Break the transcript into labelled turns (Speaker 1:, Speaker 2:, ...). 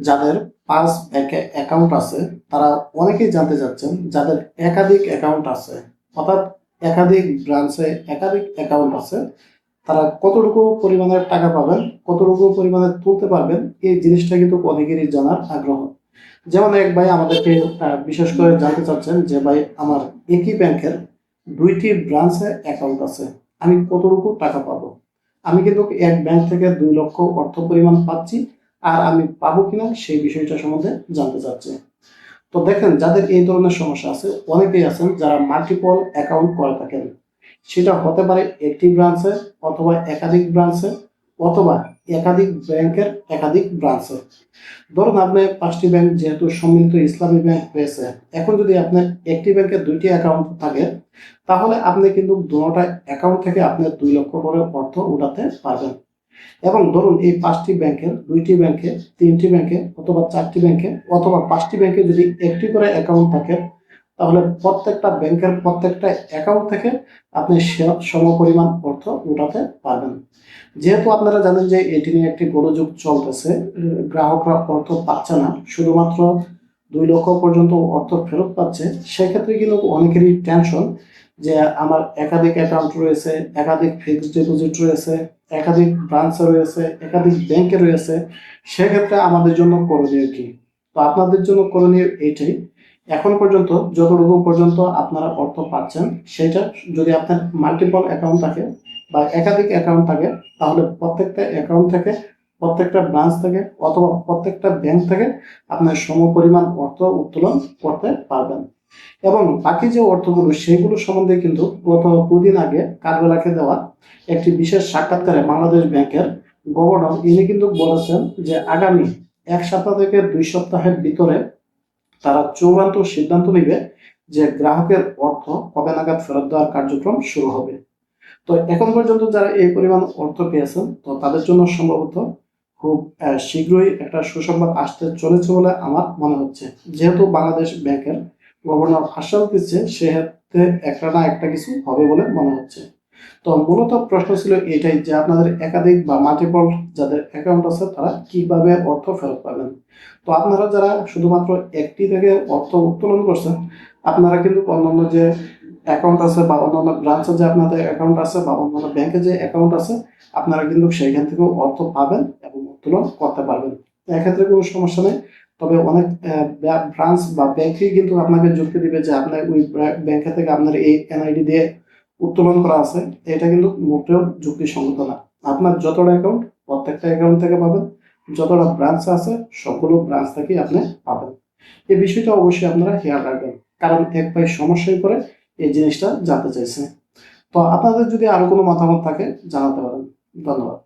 Speaker 1: যাদের 5 ব্যাংকে অ্যাকাউন্ট আছে তারা অনেকেই জানতে চাচ্ছেন যাদের একাধিক অ্যাকাউন্ট আছে, অর্থাৎ একাধিক ব্রাঞ্চে একাধিক অ্যাকাউন্ট আছে, তারা কতটুকু পরিমাণের টাকা পাবেন, কতটুকু পরিমাণে তুলতে পারবেন, এই জিনিসটা কিন্তু অনেকেরই জানার আগ্রহ। যেমন এক ভাই আমাদেরকে বিশেষ করে জানতে চাচ্ছেন যে ভাই আমার একই ব্যাংকের 2টি ব্রাঞ্চে অ্যাকাউন্ট আছে, আমি কতটুকু টাকা পাবো। আমি কিন্তু এক ব্যাংক থেকে 2 লক্ষ অর্থ পরিমাণ পাচ্ছি, আর আমি পাবো কিনা সেই বিষয়টা সম্বন্ধে জানতে চাচ্ছি। তো দেখেন, যাদের এই ধরনের সমস্যা আছে অনেকেই আছেন যারা মাল্টিপল অ্যাকাউন্ট করে থাকেন। সেটা হতে পারে একটি ব্রাঞ্চে, অথবা একাধিক ব্রাঞ্চে, অথবা একাধিক ব্যাংকের একাধিক ব্রাঞ্চে। ধরুন আপনি 5টি ব্যাংক যেহেতু সম্মিলিত ইসলামী ব্যাংক হয়েছে, এখন যদি আপনার একটি ব্যাংকে 2টি অ্যাকাউন্ট থাকে, তাহলে আপনি কিন্তু দুটোটা অ্যাকাউন্ট থেকে আপনি 2 লক্ষ করে অর্থ উঠাতে পারবেন। এবং ধরুন এই 5টি ব্যাংকের 2টি ব্যাংকে, 3টি ব্যাংকে, অথবা 4টি ব্যাংকে, অথবা 5টি ব্যাংকে যদি একটি করে অ্যাকাউন্ট থাকে, তাহলে প্রত্যেকটা ব্যাংকের প্রত্যেকটা অ্যাকাউন্ট থেকে আপনি সমপরিমাণ অর্থ উঠাতে পারবেন। যেহেতু আপনারা জানেন যে এটি নিয়ে একটি গোলযোগ চলতেছে, গ্রাহকরা অর্থ পাচ্ছে না, শুধুমাত্র 2 লক্ষ পর্যন্ত অর্থ ফেরত পাচ্ছে, সেক্ষেত্রে কিন্তু অনেকেরই টেনশন যে আমার একাধিক অ্যাকাউন্ট রয়েছে, একাধিক ফিক্সড ডিপোজিট রয়েছে, একাধিক ব্রাঞ্চে রয়েছে, একাধিক ব্যাংকে রয়েছে, সেক্ষেত্রে আমাদের জন্য করণীয় কি। তো আপনাদের জন্য করণীয় এইটাই, এখন পর্যন্ত যতটুকু পর্যন্ত আপনারা অর্থ পাচ্ছেন, সেটা যদি আপনার মাল্টিপল অ্যাকাউন্ট থাকে বা একাধিক অ্যাকাউন্ট থাকে, তাহলে প্রত্যেকটা অ্যাকাউন্ট থেকে, প্রত্যেকটা ব্রাঞ্চ থেকে, অথবা প্রত্যেকটা ব্যাংক থেকে আপনার সমপরিমাণ অর্থ উত্তোলন করতে পারবেন। এবং বাকি যে অর্থগুলো সেগুলো সম্বন্ধে কিন্তু গত 2 দিন আগে কারবেলাকে দেওয়া একটি বিশেষ সাক্ষাৎকারে বাংলাদেশ ব্যাংকের গভর্নর ইনি কিন্তু বলেছেন যে আগামী 1 সপ্তাহ থেকে 2 সপ্তাহের ভিতরে তারা চূড়ান্ত সিদ্ধান্ত নেবে যে গ্রাহকের অর্থ কবে নাগাদ ফেরত দেওয়ার কার্যক্রম শুরু হবে। তো এখন পর্যন্ত যারা এই পরিমাণ অর্থ পেয়েছেন, তো তাদের জন্য সম্ভবত খুব শীঘ্রই একটা সুসংবাদ আসতে চলেছে বলে আমার মনে হচ্ছে। যেহেতু বাংলাদেশ ব্যাংকের গভর্নর আশ্বাস দিচ্ছে, সেক্ষেত্রে একটা না একটা কিছু হবে বলে মনে হচ্ছে। তো মূলত প্রশ্ন ছিল এটাই যে আপনাদের একাধিক বা মাল্টিপল যাদের অ্যাকাউন্ট আছে তারা কিভাবে অর্থ ফেরত পাবেন। তো আপনারা যারা শুধুমাত্র একটি থেকে অর্থ উত্তোলন করছেন, আপনারা কিন্তু অন্যান্য যে অ্যাকাউন্ট আছে বা অন্যান্য ব্রাঞ্চে যে আপনাদের অ্যাকাউন্ট আছে বা অন্যান্য ব্যাংকে যে অ্যাকাউন্ট আছে, আপনারা কিন্তু সেইখান থেকেও অর্থ পাবেন এবং উত্তোলন করতে পারবেন। এক্ষেত্রে কোনো সমস্যা নেই। তবে অনেক ব্রাঞ্চ বা ব্যাংকই কিন্তু আপনাকে যুক্তি দিবে যে আপনার ওই ব্যাংকে থেকে আপনার এই এনআইডি দিয়ে উত্তোলন করা আছে, এটা কিন্তু মোটেও যুক্তিসঙ্গত না। আপনার যতটা অ্যাকাউন্ট প্রত্যেকটা অ্যাকাউন্ট থেকে পাবেন, যতটা ব্রাঞ্চ আছে সবগুলো ব্রাঞ্চ থেকেই আপনি পাবেন। এই বিষয়টা অবশ্যই আপনারা খেয়াল রাখবেন, কারণ এক ভাই সমস্যায় পড়ে এই জিনিসটা জানতে চাইছে। তো আপনাদের যদি আরো কোনো মতামত থাকে জানাতে পারেন। ধন্যবাদ।